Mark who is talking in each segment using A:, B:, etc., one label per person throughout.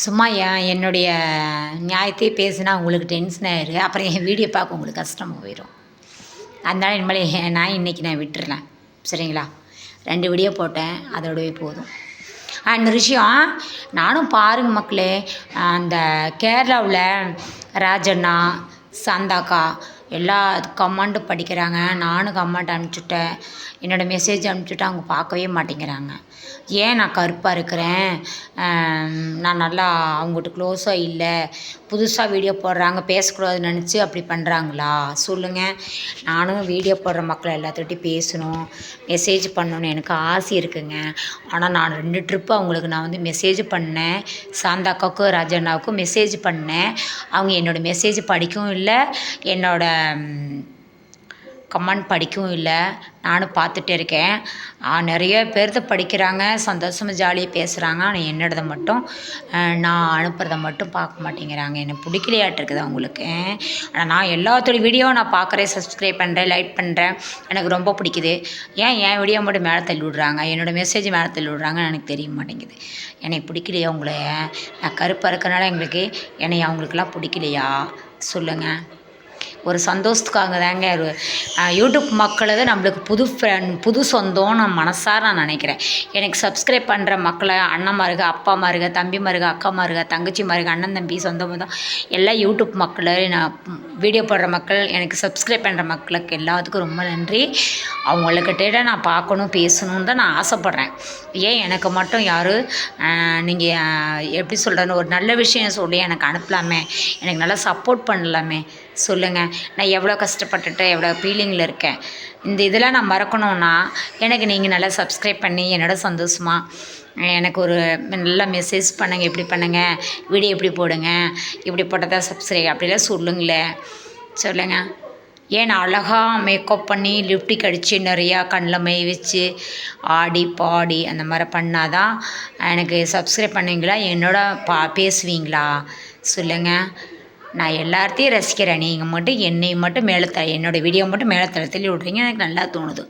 A: சும்மா என்னுடைய நியாயத்தையே பேசினா உங்களுக்கு டென்ஷன் ஆயிரு. அப்புறம் என் வீடியோ பார்க்க உங்களுக்கு கஷ்டமாக போயிடும். அதனால இனிமேல் இன்றைக்கி நான் விட்டுறேன். சரிங்களா? 2 வீடியோ போட்டேன், அதோடவே போதும். அந்த விஷயம் நானும் பாருங்க மக்களே, அந்த கேரளாவில் ராஜண்ணா சாந்தாக்கா எல்லா கமெண்ட் படிக்கிறாங்க. நானும் கமெண்ட் அனுப்பிச்சுட்டேன், என்னோடய மெசேஜ் அனுப்பிச்சுட்டு அவங்க பார்க்கவே மாட்டேங்கிறாங்க. ஏன் நான் கருப்பாக இருக்கிறேன், நான் நல்லா அவங்ககிட்ட க்ளோஸாக இல்லை, புதுசாக வீடியோ போடுறாங்க பேசக்கூடாதுன்னு நினச்சி அப்படி பண்ணுறாங்களா சொல்லுங்கள். நானும் வீடியோ போடுற மக்களை எல்லாத்துக்கிட்டையும் பேசணும், மெசேஜ் பண்ணணுன்னு எனக்கு ஆசை இருக்குங்க. ஆனால் நான் 2 ட்ரிப்பு அவங்களுக்கு நான் வந்து மெசேஜ் பண்ணேன், சாந்தாக்காவுக்கும் ராஜண்ணாவுக்கும் மெசேஜ் பண்ணேன். அவங்க என்னோடய மெசேஜ் படிக்கவும் இல்லை, என்னோடய கமெண்ட் படிக்கவும் இல்லை. நானும் பார்த்துட்டே இருக்கேன். நிறைய பேர்த்த படிக்கிறாங்க, சந்தோஷமாக ஜாலியாக பேசுகிறாங்க. ஆனால் என்னோடதை மட்டும் நான் அனுப்புகிறத மட்டும் பார்க்க மாட்டேங்கிறாங்க. எனக்கு பிடிக்கலையாட்டிருக்குது அவங்களுக்கு. ஆனால் நான் எல்லாத்தோட வீடியோவும் நான் பார்க்குறேன், சப்ஸ்கிரைப் பண்ணுறேன், லைக் பண்ணுறேன், எனக்கு ரொம்ப பிடிக்குது. ஏன் என் வீடியோ மட்டும் மேலே தள்ளி விட்றாங்க, என்னோடய மெசேஜ் மேலே தள்ளி விட்றாங்கன்னு எனக்கு தெரிய மாட்டேங்குது. எனக்கு பிடிக்கலையா உங்களை? நான் கருப்பாக இருக்கிறனால எங்களுக்கு என்னை அவங்களுக்கெல்லாம் பிடிக்கலையா சொல்லுங்கள். ஒரு சந்தோஷத்துக்காக தாங்க யூடியூப் மக்களது நம்மளுக்கு புது சொந்தம் நான் மனசார நான் நினைக்கிறேன். எனக்கு சப்ஸ்கிரைப் பண்ணுற மக்களை அண்ணன்மாருக, அப்பாமாருக, தம்பிமாருக, அக்காமாருக, தங்கச்சிமாருக, அண்ணன் தம்பி, சொந்தம் தான் எல்லா யூடியூப் மக்கள், நான் வீடியோ போடுற மக்கள், எனக்கு சப்ஸ்கிரைப் பண்ணுற மக்களுக்கு எல்லாத்துக்கும் ரொம்ப நன்றி. அவங்களுக்கிட்ட நான் பார்க்கணும், பேசணுன்னு தான் நான் ஆசைப்பட்றேன். ஏன் எனக்கு மட்டும் யாரும் நீங்கள் எப்படி சொல்கிறேன்னு ஒரு நல்ல விஷயம் சொல்லி எனக்கு அனுப்பலாமே, எனக்கு நல்லா சப்போர்ட் பண்ணலாமே சொல்லுங்கள். நான் எவ்வளோ கஷ்டப்பட்டுட்டு எவ்வளோ ஃபீலிங்கில் இருக்கேன். இந்த இதெல்லாம் நான் மறக்கணுன்னா எனக்கு நீங்கள் நல்லா சப்ஸ்கிரைப் பண்ணி என்னோட சந்தோஷமாக எனக்கு ஒரு நல்ல மெசேஜ் பண்ணுங்கள், எப்படி பண்ணுங்கள், வீடியோ எப்படி போடுங்க, இப்படி போட்டால் தான் சப்ஸ்கிரைப் அப்படிலாம் சொல்லுங்களேன். சொல்லுங்கள். ஏன் நான் அழகாக மேக்கப் பண்ணி லிப்டிக் அடித்து நிறையா கண்ணில் மை வச்சு ஆடி பாடி அந்த மாதிரி பண்ணால் தான் எனக்கு சப்ஸ்கிரைப் பண்ணுவீங்களா, என்னோட பேசுவீங்களா சொல்லுங்கள். நான் எல்லாத்தையும் ரசிக்கிறேன், நீங்கள் மட்டும் என்னை மட்டும் என்னோடய வீடியோ மட்டும் மேலே தள்ளி விட்றீங்க, எனக்கு நல்லா தோணுது.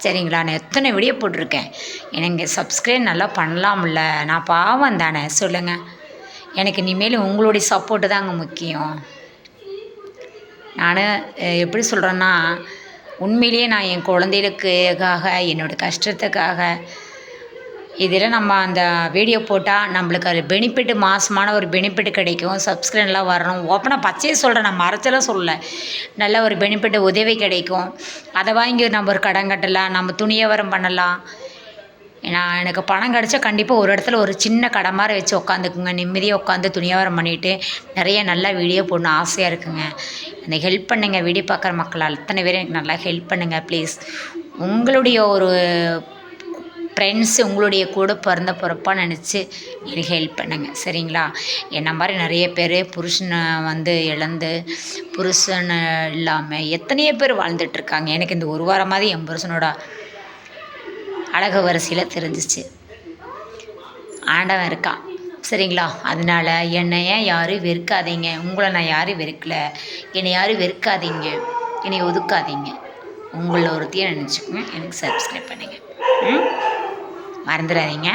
A: சரிங்களா? நான் எத்தனை வீடியோ போட்டிருக்கேன், எனக்கு சப்ஸ்கிரைப் நல்லா பண்ணலாம்ல, நான் பாவம் தானே சொல்லுங்கள். எனக்கு இனிமேல் உங்களுடைய சப்போர்ட்டு தாங்க முக்கியம். நான் எப்படி சொல்கிறேன்னா, உண்மையிலேயே நான் என் குழந்தைகளுக்காக, என்னோடய கஷ்டத்துக்காக இதில் நம்ம அந்த வீடியோ போட்டால் நம்மளுக்கு அது பெனிஃபிட்டு, மாதமான ஒரு பெனிஃபிட் கிடைக்கும். சப்ஸ்கிரைப்லாம் வரணும். ஓப்பனாக பச்சையே சொல்கிறேன், நான் மறைச்செல்லாம் சொல்லலை. நல்ல ஒரு பெனிஃபிட்டு உதவி கிடைக்கும். அதை வாங்கி நம்ம ஒரு கடன் கட்டலாம், நம்ம துணியாவரம் பண்ணலாம். நான் எனக்கு பணம் கிடச்சா கண்டிப்பாக ஒரு இடத்துல ஒரு சின்ன கடை மாதிரி வச்சு உட்காந்துக்குங்க, நிம்மதியாக உட்காந்து துணியாவரம் பண்ணிவிட்டு நிறைய நல்லா வீடியோ போடணும் ஆசையாக இருக்குங்க. எனக்கு ஹெல்ப் பண்ணுங்கள், வீடியோ பார்க்குற மக்களால் அத்தனை பேரும் எனக்கு நல்லா ஹெல்ப் பண்ணுங்கள் ப்ளீஸ். உங்களுடைய ஒரு ஃப்ரெண்ட்ஸு, உங்களுடைய கூட பிறந்த பிறப்பாக நினச்சி எனக்கு ஹெல்ப் பண்ணுங்கள். சரிங்களா? என்ன மாதிரி நிறைய பேர் புருஷனை வந்து இழந்து, புருஷன் இல்லாமல் எத்தனையோ பேர் வாழ்ந்துட்டுருக்காங்க. எனக்கு இந்த ஒரு வாரமாவது என் புருஷனோட அழகு வரிசையில் தெரிஞ்சிச்சு. ஆண்டவன் இருக்கான். சரிங்களா? அதனால் என்னை ஏன் யாரும் வெறுக்காதீங்க. உங்களை நான் யாரும் வெறுக்கலை. என்னை யாரும் வெறுக்காதீங்க, என்னை ஒதுக்காதீங்க. உங்களை ஒருத்தையும் நினச்சிக்கோங்க. எனக்கு சப்ஸ்கிரைப் பண்ணுங்கள். மறந்துடாதீங்க.